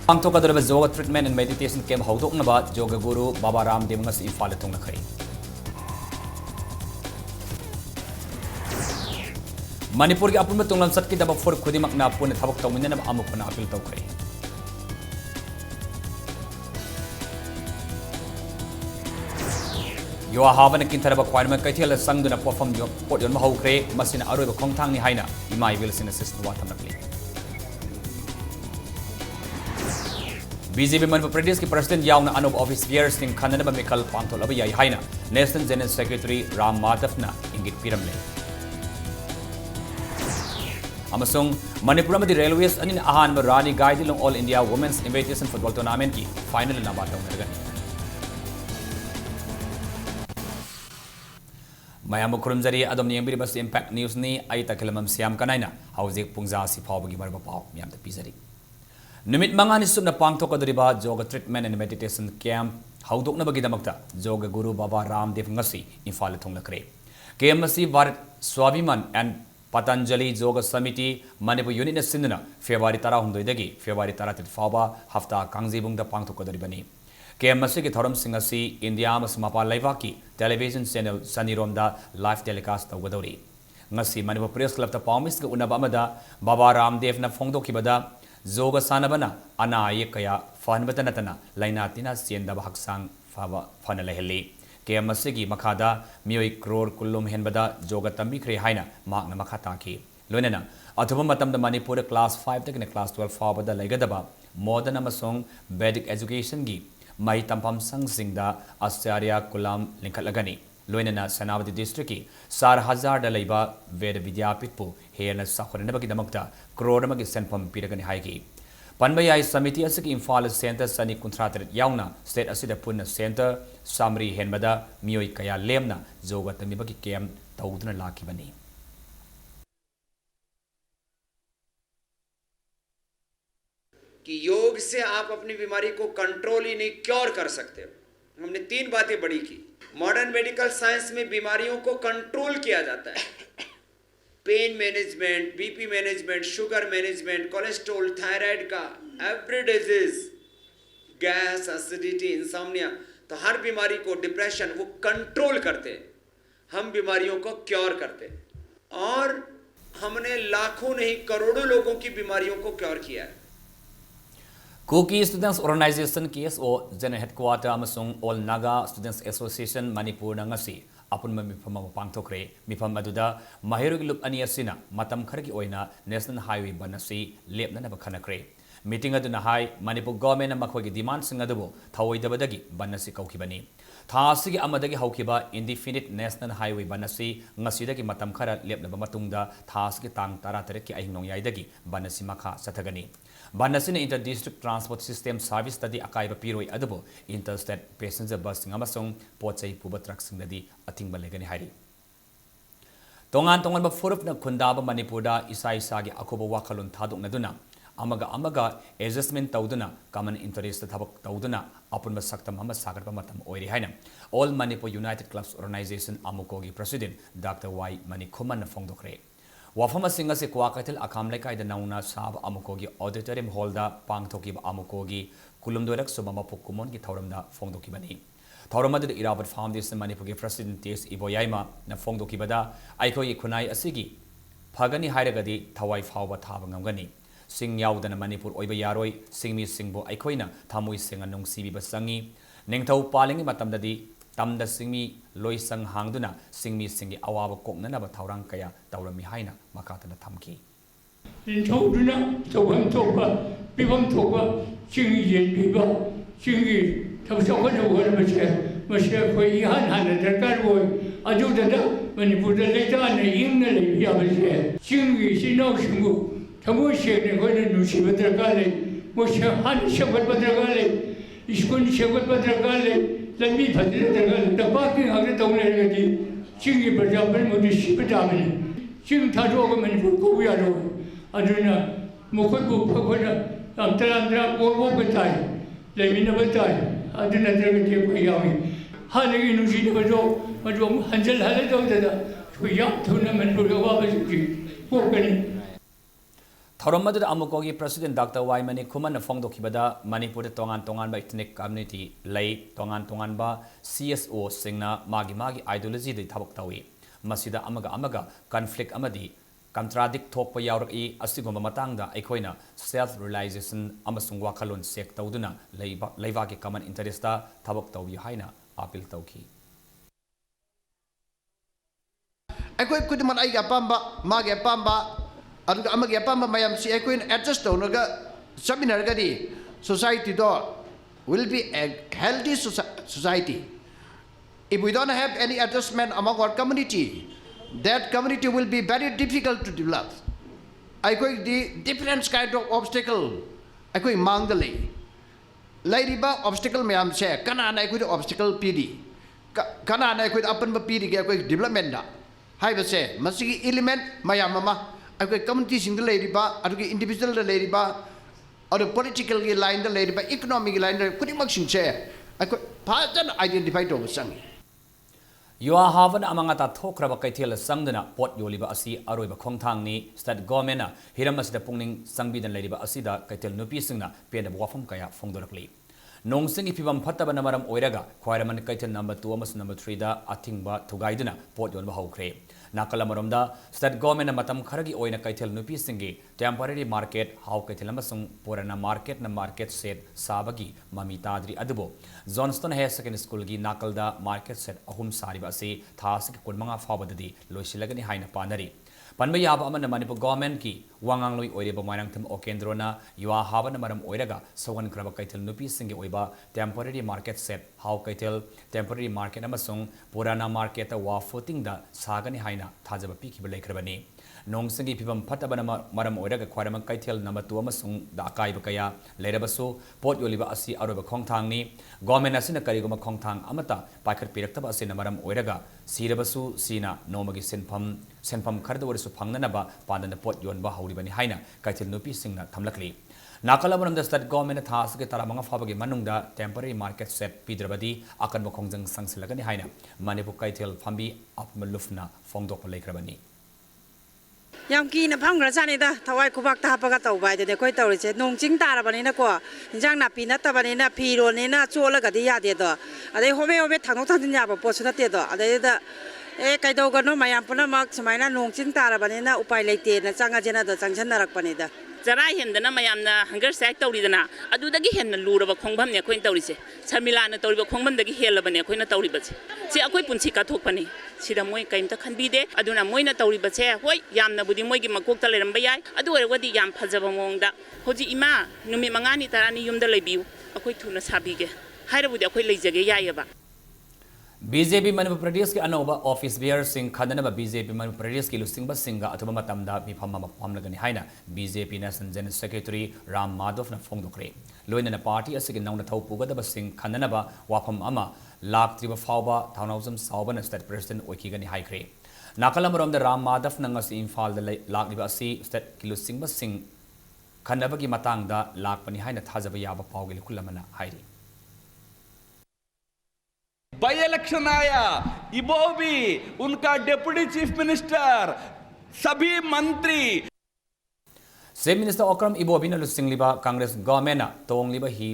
पांथोकदरब yoga treatment and meditation camp हौदोकनबा yoga guru Baba Ramdev ngasi Imphal थोंलखै Manipur की अपुन तुंगलम सत्की दब फोर खुदिमकना पुन थबक तौमिनब अमुकना अपील तौखै युवा हावन किंथरब ख्वाइम कैथेल संगदुना पोफम पोट योन हौख्रे मसिन अरोब खोंथांगनि हाइना इमा इविलसिन सिस्टम वाथमनकली बीजेपी मणिपुर प्रदेश की प्रेसिडेंट याउना अनोब ऑफिस बियर्स निंग खननब मिकल पांथोलब याई हाइना नेशनल जनरल सेक्रेटरी राम माधवना इंगित पिरमले अमसोंग मणिपुर में रेलवेस अनिन अहानब Rani Gaidinliu all India women's invitation football tournament की फाइनल नाबा तौनरगनी मयाम खुरमजरी अदम येंबिरिबस इंपैक्ट न्यूज नि आई तखलमम सियाम कनाइना हौजिक पुंजा सि फावबगी मरबा पाव मियाम त पिजरी नुमित मंगानी सुबना पांगथोकदरिबा yoga treatment and meditation camp हौदोकनबगिदमक्ता योगा गुरु बाबा रामदेव ngasi इम्फाल थोंलखरे कैंप मसी Bharat Swabhiman and Patanjali yoga samiti Manipur unit सिंदना फेब्रुआरी 19 दगी फेब्रुआरी 30 फावबा हफ्ता कांगजीबुंगदा पांगथोकदरिबनी कैंप मसी थौरमसिंग असी इंडिया मपाल लेबाकी टेलीविजन चैनल सनीरोमदा लाइव टेलीकास्ट तौगदौरी ngasi मणिपुर प्रेस क्लब पाउमिस उन्नब बाबा रामदेव फोंदोखिबदा योगा सानबना अना अयेक कया फहनबत नतना लाइना तिना चेंदब हक्सांग फन लेहली कैंप मसीगी मखादा मियोई क्रोर कुल्लुम हेनबदा योगा तंबिख्रे हाइना माकना मखा ताकी लोइनना अथुब मतमदा मणिपुर क्लास 5 तकने क्लास 12 फावबदा लेगदबा मॉडर्न अमसोंग वैदिक एजुकेशन की मई तंपम संघसिंगदा आचार्य कुलाम लिंखलगनी लोइनना सनावती डिस्ट्रिक्ट की 4000 लेबा वेद विद्यापीठपु हेन साखरनबगिदमक्ता क्रोर मगी सेंफम पिरगनी हाइगी पनबयाई समिति असकी इम्फाल सेंटर सनी 53 याउना स्टेट असिदा पुन सेंटर सामरी हेनबदा मियोई कया लेमना जोगा तमिबगी कैम तौदुना लाखिबनी कि योग से आप अपनी बीमारी को कंट्रोल ही नहीं क्योर कर सकते हो। हमने 3 बातें बड़ी की। मॉडर्न मेडिकल साइंस में बीमारियों को कंट्रोल किया जाता है, pain management, BP management, sugar management, cholesterol, thyroid का, every disease, gas, acidity, insomnia, तो हर बीमारी को, डिप्रेशन, वो कंट्रोल करते हैं। हम बीमारियों को क्योर करते हैं और हमने लाखों नहीं करोड़ों लोगों की बीमारियों को क्योर किया है। Kuki students organisation KSO general headquarter अमसोंग all Naga students association Manipur ngasi अपुनम मिफम पांगथोखरे मिफम अदुदा माहिरुगी लुप अनि असिना मतम खरगी ओइना नेशनल हाईवे बनसी लेपननब खनखरे मीटिंग अदुना हाई मणिपुर गवर्नमेंट मखोगी डिमांड सिंग अदुबो थवोइदबदगी बनसी कौखिबनी थासिगी अमदगी हौखिबा इंडिफिनिट नेशनल हाईवे बनसी ngasiदगी मतम खरा लेपनब मतुंगदा थासिगी तांग 13 की अहिंगनोंयाइदगी बनसी मखा सथगनी बनसीने inter district transport system service तदी अकाइब पीरोई अदुबो इंटर स्टेट पैसेंजर बस अमसोंग पोचै पुब ट्रक सिंगदी अथिंग लेगनी हाइरी तोंगान तोंगान फुरुपना खुंदाब मणिपुरदा इसा इसागी अखोब वाखलोन थादोकनदुना अमगा एडजस्टमेंट तौदुना कॉमन इंटरेस्ट थबक तौदुना अपुनब सक्तम अम सागरब मतम ओइरी हाइना all Manipur united clubs organisation अमुकोगी प्रेसिडेंट डॉक्टर वाई मणिखुमन फोंदोखरे वाफम सिंह से क्वाकैथल अखाम लेकाइद नौना साब अमुकोगी ऑडिटोरियम हॉलदा पांगथोकिब अमुकोगी कुलुमदोरक सुबम पुकुमोन की थौरमदा फोंदोकिबनी थौरम अदुद इरावत फाउंडेशन मणिपुर की प्रेसिडेंट टेस इबोयाइमा न फोंदोकिबदा आइखोगी खुनाई असिगी फगनी हाइरगदी थवाई फावबा थाब ngamgani सिंग याउदना मणिपुर ओइब यारोय सिंगमी सिंगबो आइखोइना थामुई सिंगा नुंगसीबिबा संगी निंगथौ पालिंगी मतमददी तमदा सिंगमी लोइसंग हांगदुना सिंगमी सिंगी अवाब कोकननबा थौरांग कया तौरमी हाइना मकातना थमकी निंथौदुना तौहम थोबा पिबम थोबा सिंगी येनबिबा सिंगी थौसखन होरमसे मसे खोइ इहान हान दरकार होय अजुददा मणिपुरदा लेतान इंगना लेबियाबसे सिंगी सिनौ सिंगु थमो सेने खोने नुसिबा दरकार ले मोसे हान सेगत दरकार ले स्कूल सेगत दरकार ले लंबी फजल दरकार दबाकी हागे तौलेगदी सिंगी प्रजापन मोदि सिबदाबनी सिंग थादोग मणिपुर को यारो अदुना मुखबु फखोना अंतरांतरा कोबो बताय लेमिना बताय अदुना दरगते को यावी हानेगी नुसिने बजो मजो हंजल हाले दौददा को या थुना मणिपुर को वाबसि पोकनी थौरम अदुदा अमुकोगी president doctor Y Mani Khuman फोंदोखिबदा मणिपुर तोंगान तोंगान बा इथनिक कम्युनिटी लई तोंगान तोंगान बा CSO सिंगना मागी मागी आइडियोलॉजी दि थबक तवी मसिदा अमगा कॉन्फ्लिक्ट अमदी कंट्राडिक थोप यावरकी असिगुम मतंगदा अखोइना सेल्फ रियलाइजेशन अमसुंग वाखलोन सेक तौदुना लैवा के कॉमन इंटरेस्टा थबक तवी हाइना अपील तौखी अखोइ कुदमन आई अपाम्बा मागे अपाम्बा अदुगा अमगे अपाम्बा मयाम सि अखोइन एडजस्ट तौनगा समिनरगदी सोसाइटी दो will be a healthy society. If we don't have any adjustment among our community, that community will be very difficult to develop. अखोइ the different kind of obstacle अखोइ मांगदले लाइरिबा obstacle मयाम से कनाना अखोइ obstacle पीरी कनाना अखोइ अपन पीरी के अखोइ development दा हाइबसे मसिगी element मयाम अमा अखोइ community सिंग लाइरिबा अदुगी individual लाइरिबा और political की line दा लाइरिबा economic की line दा कुदिमक सिंग से अखोइ फाजन identify तो संगी युवा हावन अमंगता थोक्रब कैथेल संगदना पोट योलिबा असि अरोइबा खोंथांगनी स्टेट गवर्नमेंट हिरम असिदा पुंगनिंग संबिदन लैरिबा असिदा कैथेल नुपी सिंगना पेनब वाफम कया फोंदोरकली नोंसिंग फिबम फत्तबन मरम ओइरगा ख्वाइरमन कैथेल नंबर 2 अमस नंबर 3 दा अथिंगबा थुगाइदुना पोट योनबा हौख्रे नाकल मरमदा स्टेट गवर्नमेंट मतम खरगी ओइना कैथेल नुपी सिंगी टेम्पररी मार्केट हाउ कैथेल अमसुंग पुराना मार्केट सेट साबगी ममी ताद्री अदुबो जॉनस्टन हायर सेकेंडरी स्कूल की नाकलदा मार्केट सेट अहुम सारिबा से थासिक कुनमंगा फावददी लोइसिलगनी हाइना पानरी पनबा याब अमन मणिपुर गवर्नमेंट की वांगांगलोई ओइरेबा मायरंगथम ओकेंद्रोना युवा हावन मरम ओइरगा सवन क्रब कैथेल नुपी सिंगे ओइबा टेम्पररी मार्केट सेट हाउ कैथेल टेम्पररी मार्केट अमसुंग पुराना मार्केट वा फुटिंग दा सागनी हाइना थाजब पीखिब लेखरबनी नोंसिंगी फिबम फत्तबन मरम ओइरगा ख्वाइरम कैथेल नंबर 2 अमसुंग दा अकाइब कया लेरबसु पोट योलिबा असि अरोब खोंथांगनी गवर्नमेंट असिना करिगुम खोंथांग अमता पाखर पिरक्तबा असिना मरम ओइरगा सिरबसु सिना नोमगी सेनफम खरद ओरसु फंगनबा पांदन पोट योनबा हौरिबनी हाइना कैथेल नुपी सिंगना थमलकली नाकलमरम स्टेट गवर्नमेंट थासके तरामंगा फाबगे मनुंगदा टेम्पररी मार्केट सेट पीद्रबदी अकनब खोंजंग संगसिलगनी हाइना मणिपुर कैथेल फंबी अपमलुफना फोंदोक लेखरबनी याम कीना फंग्रजानिदा थवाई खुबाक तापगा तौबाइदे कोइ तौरिसे नोंचिंग तारबनिना को इंजांग नापी नतबनिना फिरोनिना चोलगदी यादे दो अदे होबे होबे थांगो थांजिन याबा पोसु नते दो अदेदा ए कैदौगनो मयाम पुनमक समाइना नोंचिंग तारबनिना उपाय लेतेना चांगाजेना द चांगसनरकपनिदा जरा हेंदना मयामना हंगर सैक तौरीदना अदुदगी हेन लूरब खोंगभमने अखोइन तौरीसे शर्मिलाना तौरीब खोंगभमदगी हेलबने अखोइना तौरीबसे से अखोइ पुंसी काथोकपने सिदा मोय कइमता खनबीदे अदुना मोयना तौरीबसे होय यामनाबुदी मोयगी मकोकता लेरंबा याय अदु ओरगदी याम फजबा मोंगदा होजि इमा नुमि मंगानी तारानी युमदा लेबियु अखोइ थुना साबीगे हायरबुदी अखोइ लेजगे यायबा बीजेपी मणिपुर प्रदेश के अनौब ऑफिस बियर सिंह खननब बीजेपी मणिपुर प्रदेश की लुसिंग सिंगा अथवा मतमदा मिफम पमलगनी हाइना BJP national general secretary Ram Madhav न फोंदोक्रे लोइनना पार्टी असि नौना थौ पुगदब सिंह खननब वाफम अमा लाक्त्रिब फावबा थाउनाउजम सावबन स्टेट प्रेसिडेंट ओइखिगनी हाइख्रे नाकलमरोमदा राम माधव नंगसी इम्फाल लाक्लिब असि स्टेट की लुसिंग सिंह खनबगी मतंगदा लाकपनी हाइना थाजब याब पावगे लुकुलमना हाइरी बाई इलेक्शन आया इबोबी उनका डिप्टी चीफ मिनिस्टर सभी मंत्री सेम मिनिस्टर ओक्रम इबोबी न लुसिंगलिबा कांग्रेस गवर्नमेंट तोंगलिबा ही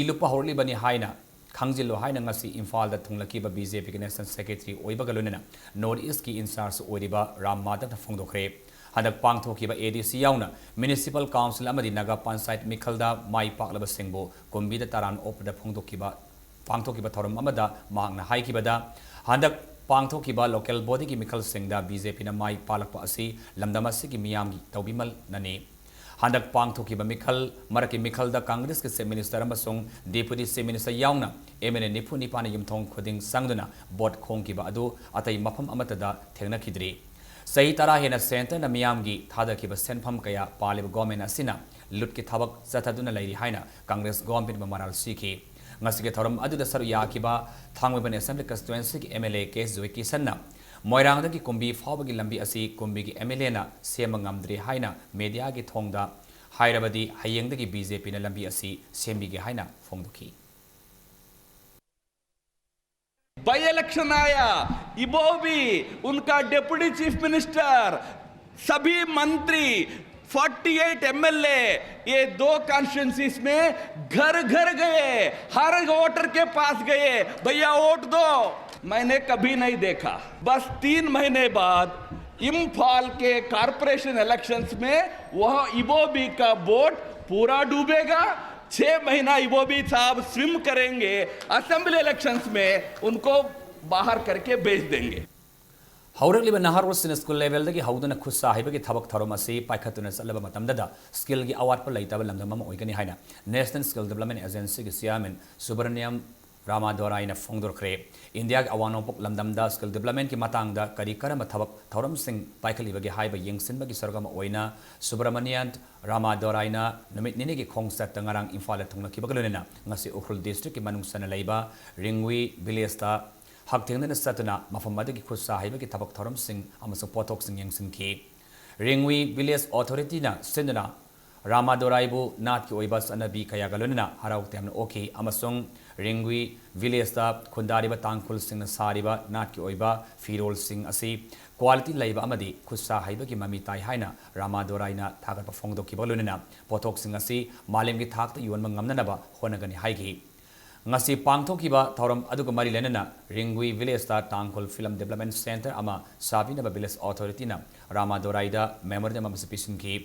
लुपा होरलिबनी हाइना खांजिलो हाइना ngasi इम्फाल दा थुंगलकीबा बीजेपी के नेशनल सेक्रेटरी ओइबगा लोनेना नॉर्थ ईस्ट की इंचार्ज ओइरिबा राम माधव न फोंदोखरे हदक पांगथोकीबा एडीसी याउना म्युनिसिपल काउंसिल अमदी नगर पंचायत मिखलदा माई पाकलबा सिंगबो कुंबीदा तारान ओपदा फोंदोकीबा पांगथोकीबा थौरम अमदा मांगना हाइकीबदा हदक पांगथोकीबा लोकल बॉडी की मिखल सिंगदा बीजेपी न माई पालकपा असि लमदमसी की मियामगी तौबिमल नने हदक पांगथोकीबा मिखल मरकी मिखलदा कांग्रेस के चीफ मिनिस्टर अमसुंग डिप्टी चीफ मिनिस्टर याउना एमएनए निफु निपान युमथोंग खुदिंग संगदुना बोट खोंकीबा अदु अतै मफम अमतदा थेंगनखिद्री सही तरह हेना सेंटर न मियामगी थादकीबा सेनफम कया पालिब गवर्नमेंट असिना लुट की थबक चथदुना लैरी हाइना कांग्रेस गवर्नमेंट मराल सीखी ngasi thoram adu da saru yakiba thangweban assembly constituency ki MLA case joy kisanna moirang da ki kumbi fawbagi lambi asi kumbi ki MLA na sema ngamdri haina media ki thongda hairabadi hayeng da ki BJP na lambi asi sembi ge haina phongduki by election आया इबोबी उनका deputy chief minister सभी मंत्री 48 MLA ये 2 constituencies में घर घर गए, हर voter के पास गए, भैया वोट दो। मैंने कभी नहीं देखा। बस 3 महीने बाद इम्फाल के कॉर्पोरेशन इलेक्शंस में वह इबोबी का वोट पूरा डूबेगा। 6 महीना इबोबी साहब स्विम करेंगे, असेंबली इलेक्शंस में उनको बाहर करके भेज देंगे। हौरगलिबा नहारोसिन स्कूल लेवल दगी हौदना खुसा हाइबगी थबक थरोम असि पाइखतुना चलबा मतमददा स्किल गी अवाटपा लैतबा लमदम अमा ओइगनि हाइना नेशनल स्किल डेवलपमेंट एजेंसी गी चेयरमैन सुब्रमण्यम रामादोराइना फोंगदोरख्रे इंडिया गी अवानोपक लमदमदा स्किल डेवलपमेंट की मातांगदा करी करम थबक थौरम सिंग पाइखलिबगी हाइबा यंगसिनबगी सरगम ओइना सुब्रमण्यम रामादोराइना नमित निने गी खोंगसत ngarang इम्फाल थुंगनखिबगलोनेना ngasi उखरुल डिस्ट्रिक्ट की मनुंगसना लैबा रिंगवी विलेज ता हकथेंगना सतुना मफमदगी खुसा हाइबगी थबक थौरम सिंग अमसो पोथोक सिंग यंगसिनखि रिंगवी विलेज अथॉरिटी सिंदना रामादोराइबु नाथ की ओइबा सनबी कयागलोना हराउतेमन ओखी अमसोंग रिंगवी विलेज ता खुंदारिबा तांगखुल सिंग सारिबा नाथ की ओइबा फिरोल सिंग असि क्वालिटी लैबा अमदी खुसा हाइबगी ममी ताई हाइना रामादोराइना थागत फोंगदोखिबगलोना पोथोक सिंग असि मालेमगी थाकता योनबा ngamnanaba honagani हाइगी ngasi pangthokiba thoram aduga mari lenana ringwi village ta tangkol film development center ama sabinaba village authority na ramadorayda memorandum am submission ki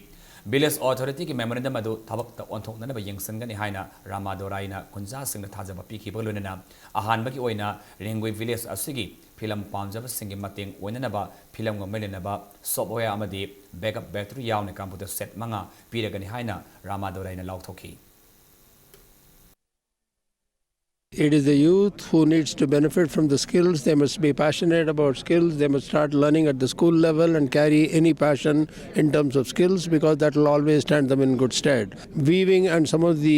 village authority ki memorandum adu thabak ta onthoknana ba yengsangani haina ramadorayna kunja singna thajaba piki bolunana ahan bagi oina ringwi village asigi film pamjaba singi mateng oinana ba film ga melena ba software amadi backup battery yauna computer set manga piragani haina ramadorayna lauthoki. It is the youth who needs to benefit from the skills. They must be passionate about skills. They must start learning at the school level and carry any passion in terms of skills, because that will always stand them in good stead. Weaving and some of the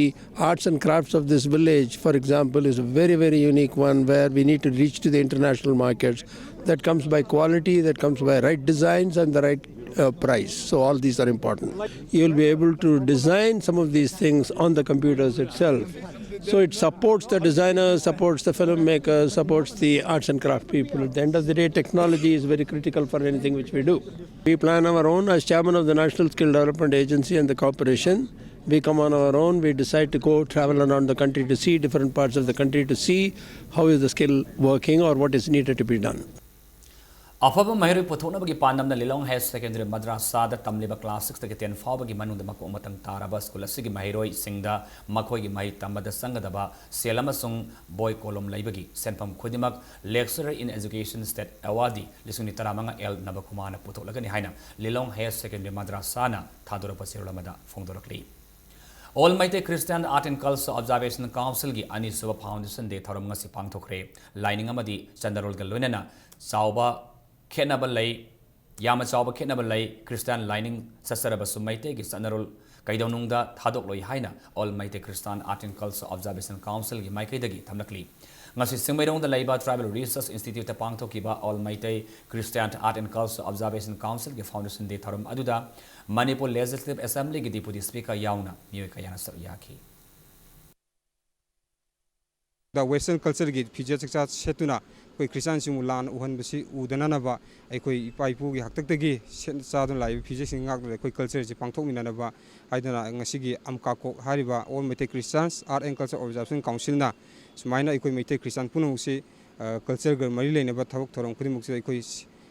arts and crafts of this village, for example, is a very, very unique one where we need to reach to the international markets. That comes by quality, that comes by right designs and the right price. So all these are important. You will be able to design some of these things on the computers itself. So it supports the designers, supports the filmmakers, supports the arts and craft people. At the end of the day, technology is very critical for anything which we do. We plan our own as chairman of the National Skill Development Agency and the corporation. We come on our own. We decide to go travel around the country to see different parts of the country to see how is the skill working or what is needed to be done. अफब महिरु पुथोनबगी पांडमना Lilong higher secondary मद्रासादा तमलिबा class 6 तक 10 फावबगी मनुंदा मको Matang ताराबा school असिगी महिरोई सिंगदा मखोगी महि तमबदा संगदबा सेलमसुंग बॉय कोलम लैबगी सेनपम खुदिमक lecturer in education state awardee लिसुंग तरामंगा एल नबकुमाना पुथोलगनी हाइना लिलोंग हायर सेकेंडरी मद्रासाना थादोरपा सेरलमदा फोंगदोरकली Almighty Christian Art and Culture Observation Council gi ani suba foundation day thoram ngasi pangthokre lining amadi chandarol gal loinana chawba khenaba lei yama chawba khenaba lei Christian lining sasaraba sumaite gi chandarol kaidonungda thadok loi haina Almighty Christian Art and Culture Observation Council gi maikaidagi thamlakli ngasi singmairong da laiba Tribal Research Institute ta pangthokiba Almighty Christian Art and Culture Observation Council gi foundation day thoram aduda Manipur Legislative Assembly ki Deputy Speaker yauna miyo kayana saryaki the Western culture gi future chakcha setuna koi Christian sing ulan uhan basi udana na ba ai koi paipu gi haktak tagi cha don lai future sing ngak koi culture ji pangthok mina na ba haidana ngasi gi amka ko hariba all Meite Christians Art and Culture Observation Council na sumaina koi Meite Christian punu si culture gar mari leina ba thawak thorong khudimuk si koi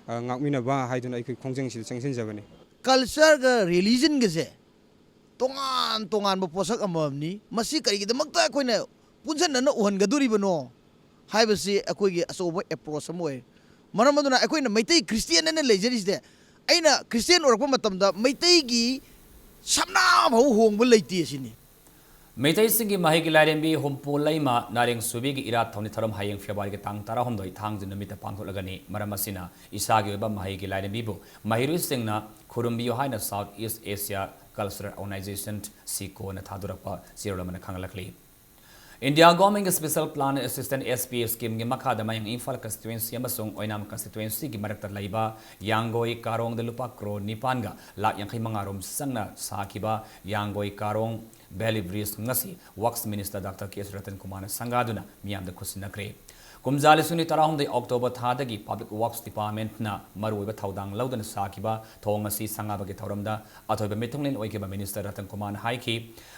ngak mina ba haidana koi khongjang si changsin jabani culture ga religion ga se tongan tongan ba posak amamni masi kari gi damakta koina punsan na uhan ga duri bano haibasi akoi gi asoba approach amoy maramaduna akoina Meitei Christian na lejeris de aina Christian orakpa matamda Meitei gi samna bau hongba leiti asini Meitei singi mahigi lairembi hompo laima nareng subi gi ira thoni tharam hayeng February ge tang tara homdoi thang jin namita pangtholagani maramasina isagi oba mahigi lairembi bu mahiru singna khurumbi yohaina South East Asia Cultural Organization CONSULTATIon na thadurakpa zirolama na khangalakli India Government Special Plan Assistant SPF scheme gi makhada mayang IMPHAL constituency amasung Oinam constituency gi marakta laiba Yangoi Karong de lupa kro nipan ga lak yang mangarom sangna sakiba Yangoi Karong Belly Breeze ngasi Works Minister Dr. K. Ratan Kumar sangaduna miyam da kusinakre ꯀꯨꯝꯖꯥ ꯂꯤꯁꯤꯡ 2018 October ꯊꯥꯗꯒꯤ public ꯋꯥꯔꯛꯁ ꯗꯤꯄꯥꯔꯠꯃꯦꯟꯠꯅ ꯃꯔꯨꯑꯣꯏꯕ ꯊꯧꯗꯥꯡ ꯂꯧꯗꯨꯅ ꯁꯥꯈꯤꯕ ꯊꯣꯡ ꯑꯁꯤ ꯁꯪꯒꯥꯕꯒꯤ ꯊꯧꯔꯝꯗ ꯑꯊꯣꯏꯕ ꯃꯤꯊꯨꯡꯂꯦꯟ ꯑꯣꯏꯈꯤꯕ ꯃꯤꯅꯤꯁꯇꯔ ꯔꯇꯟ ꯀꯨꯃꯥꯔꯅ ꯍꯥꯏꯈꯤ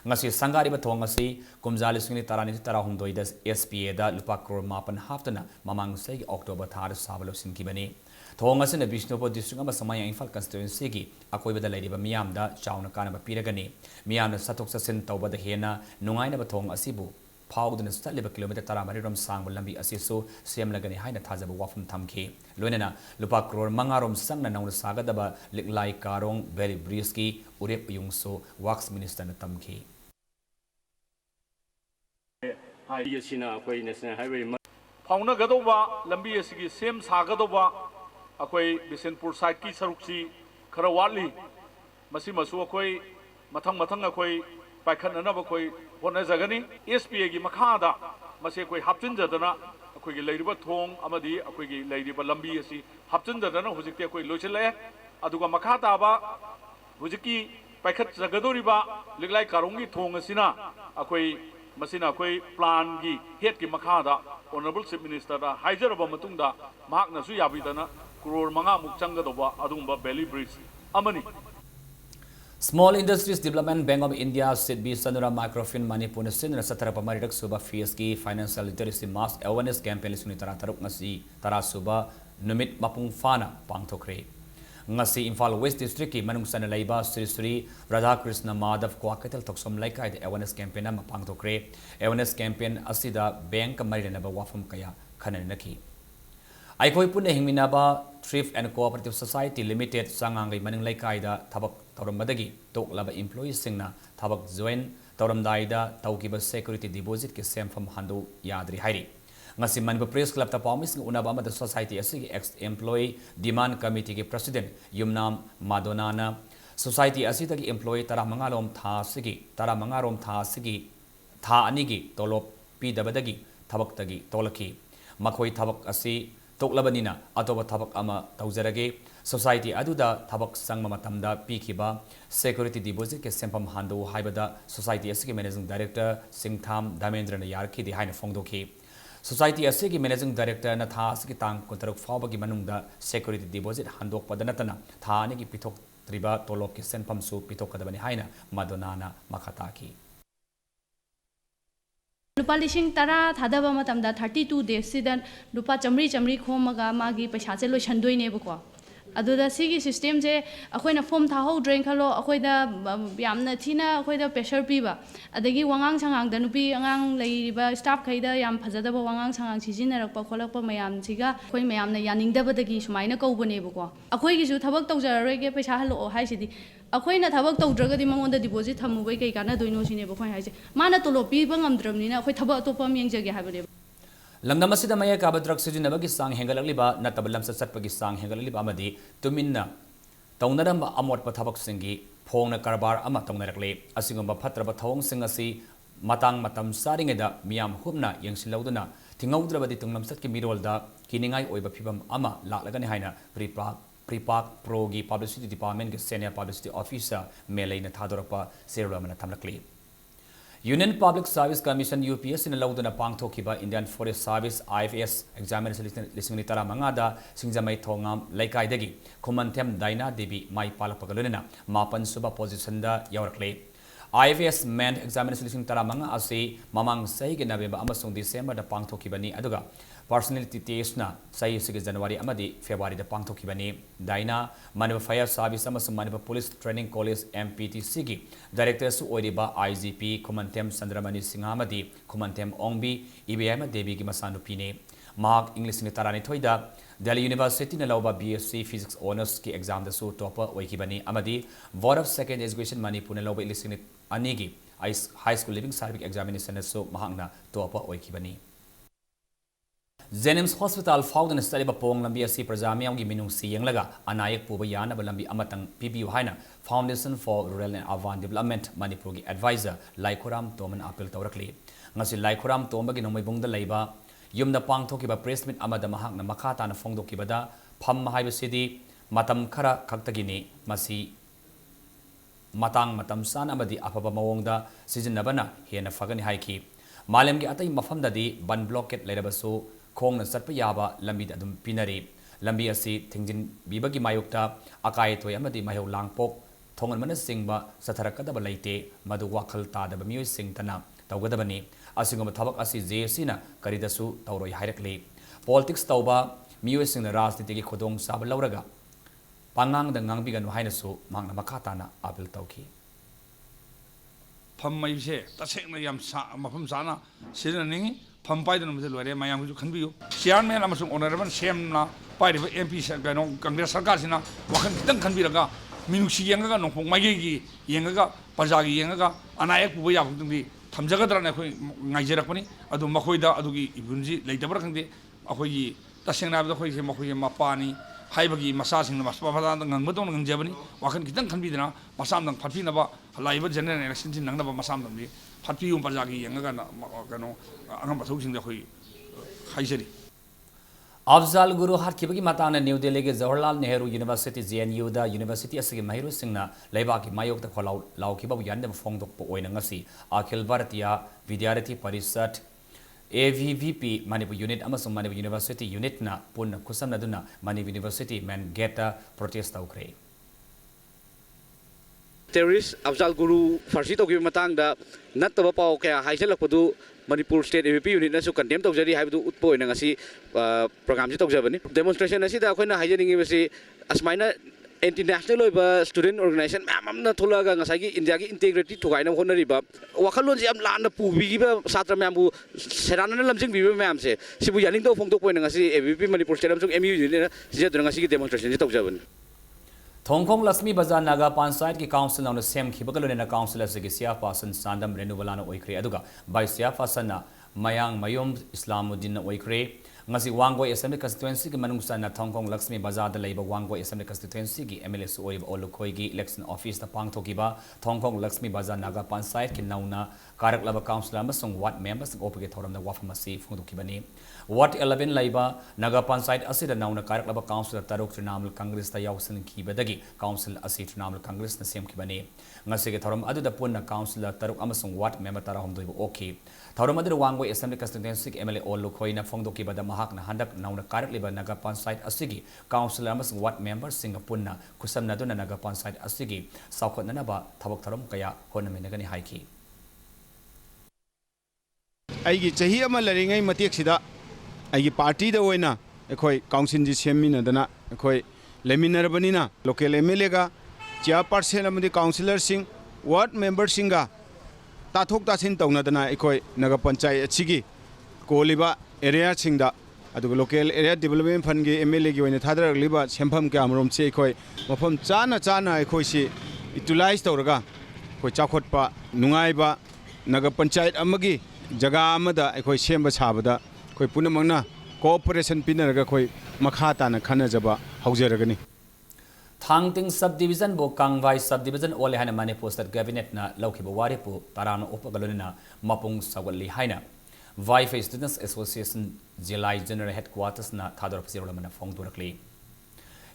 ꯉꯁꯤ ꯁꯪꯒꯥꯔꯤꯕ ꯊꯣꯡ ꯑꯁꯤ ꯀꯨꯝꯖꯥ ꯂꯤꯁꯤꯡ 2018 ꯗ SPAꯗ ꯂꯨꯄꯥ ꯀ꯭ꯔꯣꯔ 7 ꯍꯥꯞꯇꯨꯅ ꯃꯃꯥꯡ ꯆꯍꯤꯒꯤ ꯑꯣꯛꯇꯣꯕꯔ ꯊꯥꯗ ꯁꯥꯕ ꯂꯣꯏꯁꯤꯟꯈꯤꯕꯅꯤ ꯊꯣꯡ ꯑꯁꯤꯅ ꯕꯤꯁꯅꯨꯄꯨꯔ ꯗꯤꯁꯇ꯭ꯔꯤꯛ ꯑꯃꯁꯨꯡ ꯃꯌꯥꯡ ꯏꯝꯐꯥꯜ ꯀꯟꯁꯇꯤꯇ꯭ꯌꯨꯟꯁꯤꯒꯤ ꯑꯀꯣꯏꯕꯗ ꯂꯩꯔꯤꯕ ꯃꯤꯌꯥꯝꯗ ꯆꯥꯎꯅ ꯀꯥꯟꯅꯕ ꯄꯤꯔꯒꯅꯤ ꯃꯤꯌꯥꯝꯅ ꯆꯠꯊꯣꯛ ꯆꯠꯁꯤꯟ ꯇꯧꯕꯗ ꯍꯦꯟꯅ ꯅꯨꯡꯉꯥꯏꯅꯕ ꯊꯣꯡ ꯑꯁꯤꯕꯨ ꯐꯥꯎꯗꯨꯅ ꯆꯠꯂꯤꯕ ꯀꯤꯂꯣꯃꯤꯇꯔ 13 ꯁꯥꯡꯕ ꯂꯝꯕꯤ ꯑꯁꯤꯁꯨ ꯁꯦꯝꯂꯒꯅꯤ ꯍꯥꯏꯅ ꯊꯥꯖꯕ ꯋꯥꯐꯝ ꯊꯝꯈꯤ ꯂꯣꯏꯅꯅ ꯂꯨꯄꯥ ꯀ꯭ꯔꯣꯔ 5 ꯆꯪꯅ ꯅꯧꯅ ꯁꯥꯒꯗꯕ ꯂꯤꯛꯂꯥꯏ ꯀꯥꯔꯣꯡ ꯚꯦꯂꯤ ꯕ꯭ꯔꯤꯖꯀꯤ ꯎꯔꯦꯞ ꯎꯌꯨꯡꯁꯨ ꯋꯥꯛꯁ ꯃꯤꯅꯤꯁꯇꯔꯅ ꯇꯝꯈꯤ ꯐꯥꯎꯅꯒꯗꯧꯕ ꯂꯝꯕꯤ ꯑꯁꯤꯒꯤ ꯁꯦꯝ ꯁꯥꯒꯗꯧꯕ ꯑꯩꯈꯣꯏ ꯕꯤꯁꯦꯟꯄꯨꯔ ꯁꯥꯏꯠꯀꯤ ꯁꯔꯨꯛꯁꯤ ꯈꯔ ꯋꯥꯠꯂꯤ ꯃꯁꯤꯃꯁꯨ ꯑꯩꯈꯣꯏ ꯃꯊꯪ ꯑꯩꯈꯣꯏ ꯄꯥꯏꯈꯠꯅꯅꯕ ꯑꯩꯈꯣꯏ ꯍꯣꯠꯅꯖꯒꯅꯤ SPAꯒꯤ ꯃꯈꯥꯗ ꯃꯁꯤ ꯑꯩꯈꯣꯏ ꯍꯥꯞꯆꯤꯟꯖꯗꯅ ꯑꯩꯈꯣꯏꯒꯤ ꯂꯩꯔꯤꯕ ꯊꯣꯡ ꯑꯃꯗꯤ ꯑꯩꯈꯣꯏꯒꯤ ꯂꯩꯔꯤꯕ ꯂꯝꯕꯤ ꯑꯁꯤ ꯍꯥꯞꯆꯤꯟꯖꯗꯅ ꯍꯧꯖꯤꯛꯇꯤ ꯑꯩꯈꯣꯏ ꯂꯣꯏꯁꯤꯜꯂꯛꯑꯦ ꯑꯗꯨꯒ ꯃꯈꯥ ꯇꯥꯕ ꯍꯧꯖꯤꯛꯀꯤ ꯄꯥꯏꯈꯠꯆꯒꯗꯧꯔꯤꯕ ꯂꯤꯛꯂꯥꯏ ꯀꯥꯔꯣꯡꯒꯤ ꯊꯣꯡ ꯑꯁꯤꯅ ꯑꯩꯈꯣꯏ ꯃꯁꯤꯅ ꯑꯩꯈꯣꯏ ꯄ꯭ꯂꯥꯟꯒꯤ ꯍꯦꯠꯀꯤ ꯃꯈꯥꯗ ꯑꯣꯅꯔꯦꯕꯜ ꯆꯤꯐ ꯃꯤꯅꯤꯁꯇꯔꯗ ꯍꯥꯏꯖꯔꯕ ꯃꯇꯨꯡꯗ ꯃꯍꯥꯛꯅꯁꯨ ꯌꯥꯕꯤꯗꯅ ꯀ꯭ꯔꯣꯔ 5 ꯆꯪꯒꯗꯧꯕ ꯑꯗꯨꯒꯨꯝꯕ ꯚꯦꯂꯤ ꯕ꯭ꯔꯤꯖ ꯑꯃꯅꯤ Small Industries Development Bank of India Sidbi Sanura Microfin Manipur Sinra Satarapa Maridak Suba Fiaski Financial Literacy Mass Awareness Campaign Lisuni Taruk Ngasi Tara Suba Numit Mapung Fana Pangtokre Ngasi Imphal West District ki Manung Sana Laiba Sri Sri Radha Krishna Madhav Kwakatel Toksom Laikai Awareness Campaign Ama Pangtokre Awareness Campaign Asida Bank Marinaba Wafam Kaya Kananaki Aikoi Pune Hingminaba Thrift and Cooperative Society Limited Sangangai Manung Laikai Tabak Taurambadagi Toklaba employees Singna Tabak Join Tauramdaida Taukiba Security Deposit Ki Sem from Handu Yadri Hairi Ngasi Manipur Press Club Tapamis Unabama the Society Asigi ex-employee Demand Committee Ki President Yumnam Madonana Society Asitagi Employee Taramangalom Tha Sigi Tha Anigi Tolop Pidabadagi Tabaktagi Tolaki Makoi Tabak Asi Toklabanina Atoba Tabak Ama Tauzerage Society Aduda Tabak Sangma Matamda Pikiba Security Deposit Ke Sempam Handu Haibada Society Asigi Managing Director Singtham Damendra Yarki the Haina Fongdoki Society Asigi Managing Director Natha Sikitang Kontaruk Fabagi Manunda Security Deposit Handok Padanatana Thani Ki Pitok Triba Tolok Ke Sempam Su Pitok Kadabani Haina Madonana Makataki Lupa lising tara thadaba matamda 32 days sidan lupa chamri khomaga magi paisa che lo chandoi ne bako aduda sigi system je akoina form tha ho drain khalo akoida yamna thina akoida pressure piba adagi wangang sangang da nupi angang leiba staff khaida yam phajadaba wangang sangang sijinarakpa kholakpa mayam siga akoi mayamna yaningdaba dagi sumaina kaubane bako akoi gi ju thabak tawjararoge paisa halo haisidi अखोइना थबक तौद्रगदि मंगोंदा deposit थमुबै कै काना दोइनो सिने बखोइ हाइसे माना तोलो पिबा ngamdramnina अखोइ थबक अतोपम यंगजगे हाबने Lamdam asida maya ka drug sijinabagi sang hengalakliba natabalam sa satpagi sang hengalakliba amadi tuminna taunaramba amot pathabak singi phongna karbar ama taunnarakle asigomba phatraba thawong singasi matang matam saringeda miyam hubna yengsilauduna thingaudrabadi tungnam satki mirolda kiningai oiba phibam ama laklagani haina Pripak Progi Publicity Department ke Senior Publicity Officer Melaina Thadorapa Seramana Tamlakli Union Public Service Commission UPS in Laudana Pangtokiba Indian Forest Service IFS examination listening tara mangada Singjamai Thongam Laikai Degi Kumantem Daina Devi Mai Palapagaluna Mapan Suba Position da Yawarkle IFS meant examination listening tara manga ase Mamang Saigi November Amasung December da Pangtokibani Aduga Personality test na say sige January amadi February da Pangtokibani Daina Manipur Fire Service amasung Manipur Police Training College MPTC gi Director su oiriba IGP Kumantem Sandramani Singamadi Kumantem Ongbi IBM Devi gi masanupine Mark English ni tarani thoida Delhi University na lauba BSc Physics Honors ki exam da su topper oikibani amadi Board of Second Education Manipur na lauba ilisini anigi High School Living Certificate Examination su mahangna topper oikibani Jennings Hospital Foudan Staliba Pong Lambi Asi Prajamiam gi Minung Si Yanglaga Anayak Puba Yana Balambi Amatang PBU Haina Foundation for Rural and Urban Development Manipur gi Advisor Laikoram Toman Apil Taurakli Ngasi Laikoram Tomba gi Nomaibungda Laiba Yumna Pangtokiba Press Meet Amada Mahakna Makata na Fongdokibada Pham Haibasidi Matam Khara Kaktagini Masi Matang Matam San Amadi Apaba Mawongda Sijinabana Hena Fagani Haiki Malemgi Atai Mafamdadi Ban Blocket Lerabaso khongna satpa yaba lambi adum pinari lambi asi thingjin bibagi mayukta akai thoi amadi maheu langpok thongan mana singba satharakadaba leite madu wakhal tadaba mioi singtana tawgadabani asingoma thabak asi JC na karidasu tawroi hairakle politics tawba mioi singna rajniti gi khodong sab lauraga pangang da ngangbiganu hainasu mangna makhatana apil tawki pham mai se tasengna yam sa mafam sana sinani pham pai dan mse lore mayam ju khanbiyo chairman amasung honorable semna pai de MP kano congress sarkar sina wakhan kitang khanbiraga minuksi yenga nongpong mai gi yenga parjagi yenga anayak bu ya bungdi thamjagadra na khoi ngaijerakpani adu makhoida adugi ibunji leitabra khangde akhoi tasengna abda khoi se makhoi mapani haibagi masasing na maspapada ngangmadong ngangjabani wakhan kitang khanbidana masamdang phatpinaba laiba general election sin nangnaba masamdang phatpiyum parjagi yenga kano angam bathusing da khoi haijari Afzal Guru Harkibagi Matana New Delhi ke Jawaharlal Nehru University JNU da University asigi mahiru singna leibaki mayok ta kholau laukiba yande phongdok po oina ngasi Akhil Bharatiya Vidyarthi Parishad AVVP Manipur Unit amasung Manipur University Unit na punna kusam naduna Manipur University main gate protest taukre terrorist Afzal Guru farsi toki matang da nattaba pau kaya haijalakpadu Manipur State AVP Unit na su condemn tawjari haibdu utpo ina ngasi program ji tawjabani demonstration asi da khoina haijaningi basi asmaina international oiba student organization mamna tholaga ngasagi India gi integrity thugaina honariba wakhalon ji am lana pubiba satra mambu serana lamjing biba mam se sibu yaning to phongtok poina ngasi AVP Manipur State amsung MU unit na sija ngasi gi demonstration ji tawjabani Thongkong Lakshmi Bazar Naga Panchayat ki council on the same Kibakalone na council as the Sia Pasan Sandam Renuvalana Oikre Aduga by Sia Pasana Mayang Mayum Islamuddin Oikre ngasi Wangoi Assembly constituency ki manungsa na Thongkong Lakshmi Bazar da Labor Wangoi Assembly constituency ki MLS Oib Olukoi ki election office ta pangthokiba Thongkong Lakshmi Bazar Naga Panchayat ki nauna karak laba council amasung ward members opage thoram da wafamasi phungdukibani Ward 11 laiba Naga Panchayat asida nauna karak laba council taruk Trinamool Congress ta yausan kibadagi council asi Trinamool Congress na semkibani ngasi ke thoram adu da punna council taruk amasung ward member tarahom doibo okay thoram adu Wangoi Assembly constituency ki MLA Olukoi na phongdukibada mahak na handak nauna karak liba Naga Panchayat asigi council amasung ward members singa punna kusam naduna Naga Panchayat asigi saukhat nanaba thabak thoram kaya honaminagani haiki aigi chahi ama laringai matek sida aigi party da oina ekhoi council ji semina dana ekhoi leminarbani na local MLA ga chairperson amadi councillor sing ward member singa tathok tasin tauna dana ekhoi Naga Panchayat achigi koliba area singda adu local area development fund ge MLA gi oina thadar liba sempham ka amrom che ekhoi mafam chana ekhoi si utilize tawraga koi chakhotpa nungaiba Naga Panchayat amagi jaga amada ekhoi semba sabada koi punamangna cooperation pinaraga koi makhata na khanajaba haujaragani Thangting subdivision bo Kangwai subdivision ole hana Manipur State cabinet na laukiba waripu tarana upagalonina mapung sawali haina Wi-Fi Students Association July General Headquarters na thador psirolamana phongdurakli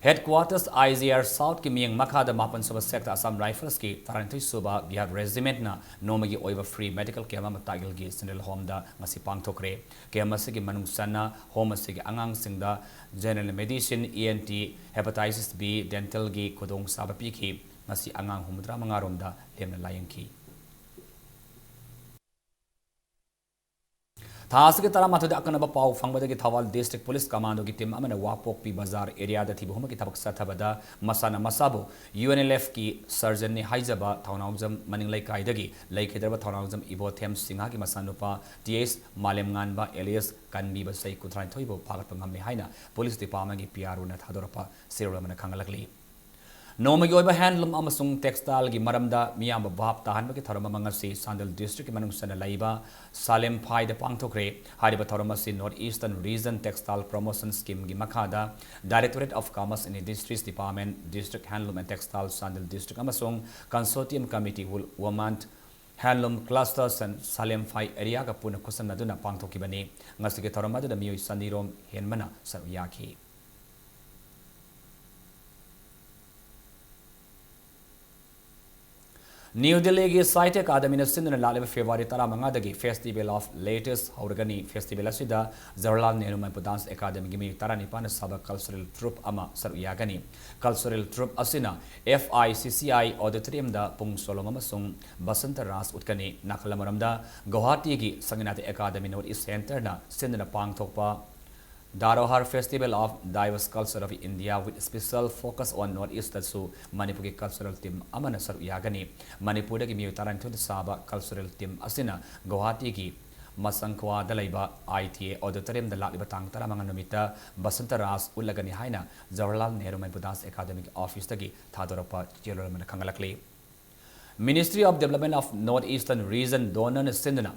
Headquarters IZR South ki miyang makhada mapan soba sector Assam Rifles ki tarantoi soba Bihar Regiment na nomagi oiva free medical care ma tagil gi Central Home da ngasi pangthokre care sigi manungsana home sigi angang singda general medicine ENT hepatitis B dental gi kodong sabapi ki ngasi angang humdra mangarom da lemna layangki Thasiki Taramatu Akanaba Pau Fangbadagi Thawal District Police Commando ki team amana Wapok Pi Bazar area da Tibuma ki tabak sathabada Masana Masabu UNLF ki surgeon ni Haijaba Thaunawjam Maninglai Kaidagi Laikedraba Thaunawjam Ibo Them Singha ki Masanupa TS Malem Nganba alias Kanbi ba Sai Kutran Thoibo Pagat Pangamni Haina Police Department ki PRO na Thadorapa Sirula Kangalakli Nomagi oiba handloom amasung textile gi maramda miyam bab tahan bagi tharama mangasi Sandal district manung sana laiba Salem Phai de pangthokre hariba tharama si North Eastern Region Textile Promotion Scheme gi makhada Directorate of Commerce and Industries Department District Handloom and Textile Sandal district amasung Consortium Committee will Womant Handloom Clusters and Salem Phai area ka puna kusam naduna pangthokibani ngasi ge tharama da miyoi sandirom henmana saruyaki New Delhi ki Site Academy na sindana laleba February tara mangadagi Festival of Latest Hauragani Festival asida Jawaharlal Nehru Manipur Dance Academy gi mi tara nipan saba cultural troupe ama saruyagani cultural troupe asina FICCI auditorium da pung solong amasung Basanta Ras utkani nakalamaramda Guwahati gi Sanginati Academy North East Center na sindana pangthokpa Darohar Festival of Diverse Culture of India with special focus on Northeast su Manipuri cultural team amana saruyagani Manipur gi miyu taranthud saba cultural team asina Guwahati gi Masangkwa dalaiba ITA auditorium da lakiba tang tara mga numita Basanta Ras ulagani haina Jawaharlal Nehru Manipur Dance Academy office tagi thadorapa chelo man kangalakli Ministry of Development of Northeastern Region Donor Sindana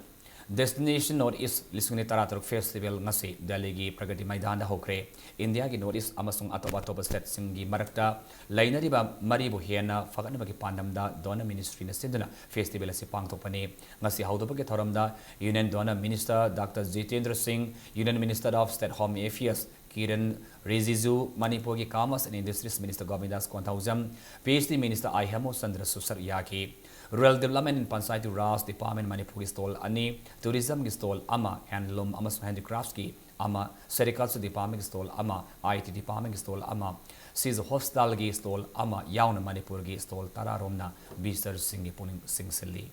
Destination Northeast Lisungni Tarataruk Festival ngasi Delhi gi Pragati Maidan da hokre India gi Northeast amasung atoba state singi marakta lainariba maribu hena faganaba gi pandamda Donor Ministry na sinduna festival asi pangthokpani ngasi haudoba gi thoramda Union Donor Minister Dr. Jitendra Singh Union Minister of State Home Affairs Kiran Rijiju Manipur gi Commerce and Industries Minister Govindas Konthaujam PhD Minister Ihamo Sandra Susar Yaki Rural Development and Panchayat Raj Department Manipur stall ani Tourism stall ama Handloom amas Handicrafts ki ama Sericulture Department stall ama IT Department stall ama Sis Hostel gi stall ama Yauna Manipur gi stall tara romna Visitor Singh puning Singh Silli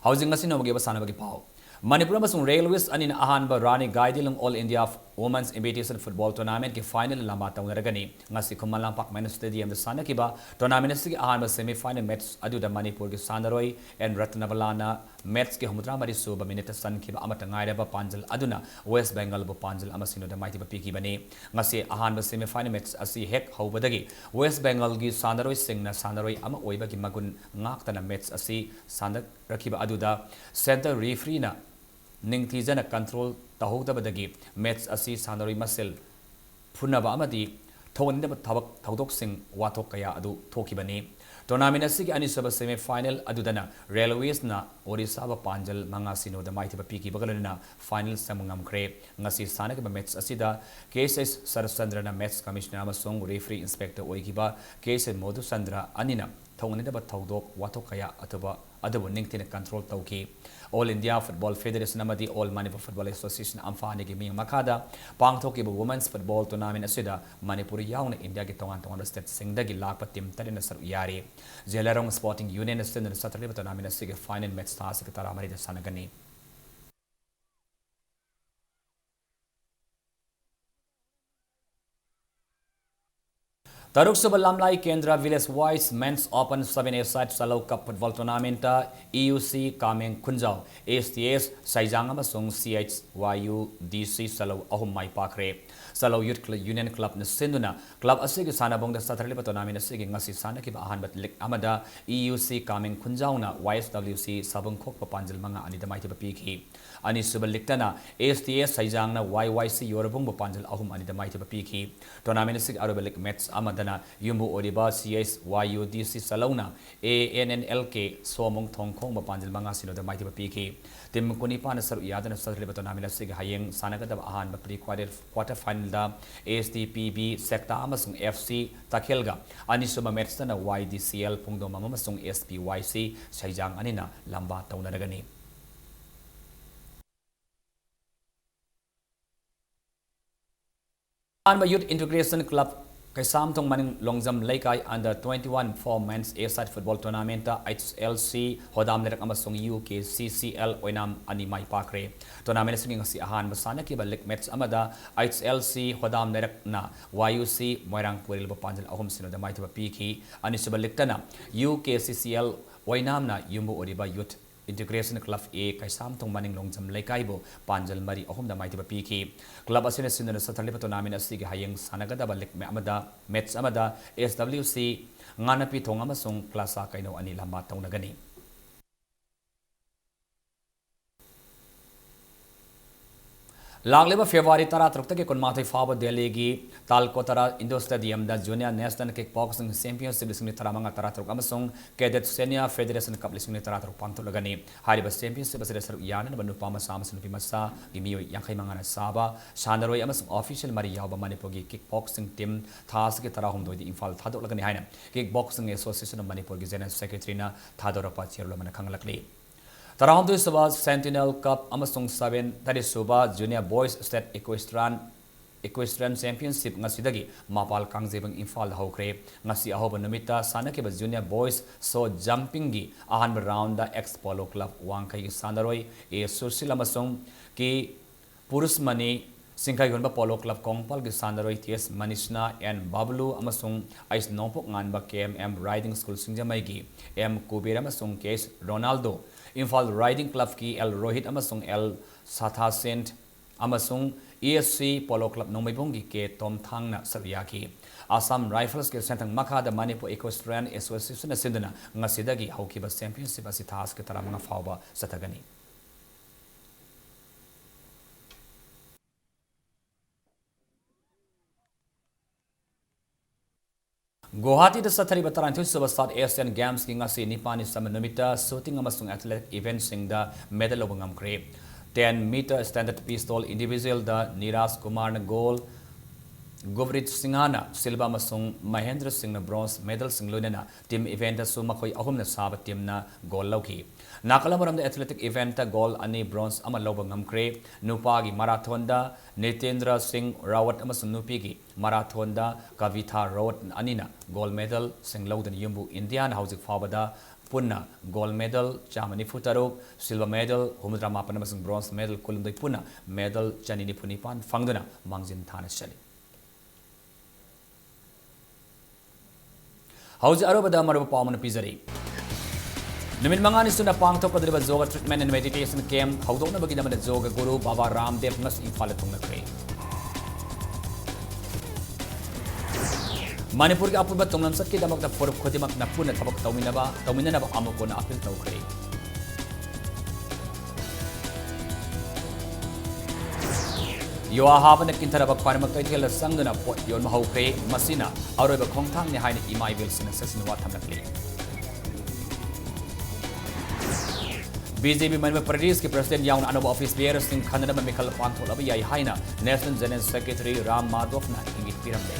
Housing asino magi basana bagi pau Manipur amasung Railways anin ahanba Rani Gaidilung All India Women's Invitation Football Tournament ki final lama taunaragani ngasi Kumalampak Minor Stadium da sana kiba tournament si ahanba semi final match adu da Manipur ki Sandaroi and Ratnabalana match ki humudra mari suba minute san kiba amata ngaira ba Panjal aduna West Bengal ba Panjal amasino da maiti ba piki bani ngasi ahanba semi final match asi hek hobadagi West Bengal gi Sandaroi singna Sandaroi ama oiba ki magun ngaktana match asi sandak rakiba adu da center referee na Ningtijana control tahodabadagi match asi Sandaroi masel phunaba amadi thonidaba thabak thodok sing wathok kaya adu thokibani tournament asi ki anisaba semi final adudana Railways na Orissa ba Panjal manga sino da maiti ba piki bagalana final samungam kre ngasi sanaka ba match asida KSS Sarasandra na match commissioner amasung referee inspector oigiba KSS Modusandra anina thonidaba thodok wathok kaya atuba adabu ningtina control tauki All India Football Federation amadi All Manipur Football Association amfani gi ming makada pangthoki bu women's football tournament asida Manipur yauna India gi tongan state singdagi lakpa team tarina saru yari Jelarong Sporting Union asida saturday tournament asige final match ta sekitara mari da sanagani Taruk Lamlai Kendra Village Wise Men's Open 7A-side Salau Cup Football Tournament EUC Kameng Kunjau STS Saijang amasung CHYU DC Salau ahum mai pakre Salau Youth Union Club na sinduna club asigi sanabong da saturday tournament asigi ngasi sana ki ahan bat lik amada EUC Kameng Kunjau na YSWC sabong khok papanjal mga ani damai tiba piki ani subal liktana STS Saijang na YYC yorabong papanjal ahum ani damai tiba piki tournament asigi arabalik match amada Yumbu Oriba CSYU DC Salona ANNLK Somong Thongkong Bapanjil Manga Sino the Mighty Piki Tim Kunipan Saru Yadan Sarlibato Namila Sig Hayeng Sanagata Ahan Bapri quarter final da ASTPB Sector Amasung FC Takelga Anisuma Metstana YDCL Pungdo Mamasung SPYC Saijang Anina Lamba Taunaragani Anma Youth Integration Club Kaisam tong maning longjam laikai under 21 for men's A-side football tournament HLC hodam lerak amasung UK CCL oinam ani mai pakre tournament singing si ahan masana ki balik match amada HLC hodam lerak na YUC moirang puril ba panjal ahum sino da mai tiba piki ani subalik tana UK CCL oinam na yumbu oriba youth Integration Club A Kaisam tong maning longjam laikai bo panjal mari ahum da mai tiba piki club asina sinna saturday tournament asigi hayeng sanagada balik me amada match amada SWC nganapi thong amasung klasa kaino ani lamba taunagani Langleba February tara trukta ke konmathai faba Delhi gi Talkotara Indo Stadium da Junior National Kickboxing Championship lisingni taramanga tara truk amasung Cadet Senior Federation Cup lisingni tara truk pangtulagani hariba championship asida saruk yana banu pama sama sunupi masa gimiyo yankai mangana saba sanaroi amasung official mari yawba Manipur gi kickboxing team thas ke tara homdoi di IMPHAL thadolagani haina Kickboxing Association of Manipur gi General Secretary na thadorapa chairman khanglakli Taraham Suba Sentinel Cup Amasung 7 Suba Junior Boys State Equestrian Championship ngasidagi mapal kangjebang IMPHAL hokre ngasi ahoba numita sanake ba Junior Boys so jumping gi ahan round da ex polo club wangkai sandaroi e social amasung ki purus mani Singkai Gunba Polo Club Kongpal gi sandaroi TS Manishna and Bablu amasung ais nopok nganba KMM Riding School singjamai gi M Kubira amasung case Ronaldo IMPHAL Riding Club ki L Rohit amasung L Satha Saint amasung ESC Polo Club Nomibungi ke Tom Thangna Saryaki Assam Rifles ke sentang Makha da Manipur Equestrian Association sindana ngasidagi haukiba championship asitas ke tara mga fauba satagani Guwahati da sathari bataran suba South Asian Games ki ngasi nipani samanumita shooting amasung athletic event sing da medal obangam kre 10-meter standard pistol individual da Niraj Kumar na gold Govrit Singhana silver amasung Mahendra Singh na bronze medal sing lunena team event da su makoi ahum na saba team na goal lauki nakalamuram da athletic event da goal ani bronze ama lobangam kre nupagi marathon da Nitendra Singh Rawat amasung nupigi marathon da Kavitha Rawat anina gold medal sing laudan yumbu Indian hauzik fawada punna gold medal chamani futaruk silver medal humudra mapan amasung bronze medal kulumdai punna medal chanini punipan fangduna mangjin thana chali Hauzi arobada maruba pawman pizari Numit mangani suna pangtok kadriba yoga treatment and meditation camp haudok na bagi naman yoga guru Baba Ramdev ngas IMPHAL tung na kre Manipur ki apuba tunglam sat ki damak da forup khodimak na puna thabak tawminaba amoko na apil taw kre Yoa haba na kintarabak panamak tayo tila sangduna po yon mahaw kre masina aroy ba kongtang ni haini imay bilsin sa sinuwatam na kre BJP Manipur Pradesh ke President Yaun Anoba Office Bearers in Canada Mamikal Pantol Abiyai Haina National General Secretary Ram Madhav na ingit piramde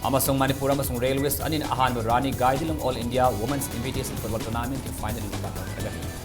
Amasung Manipur amasung Railways anin ahan Rani Guidilong All India Women's Invitation Football Tournament ke final ng batang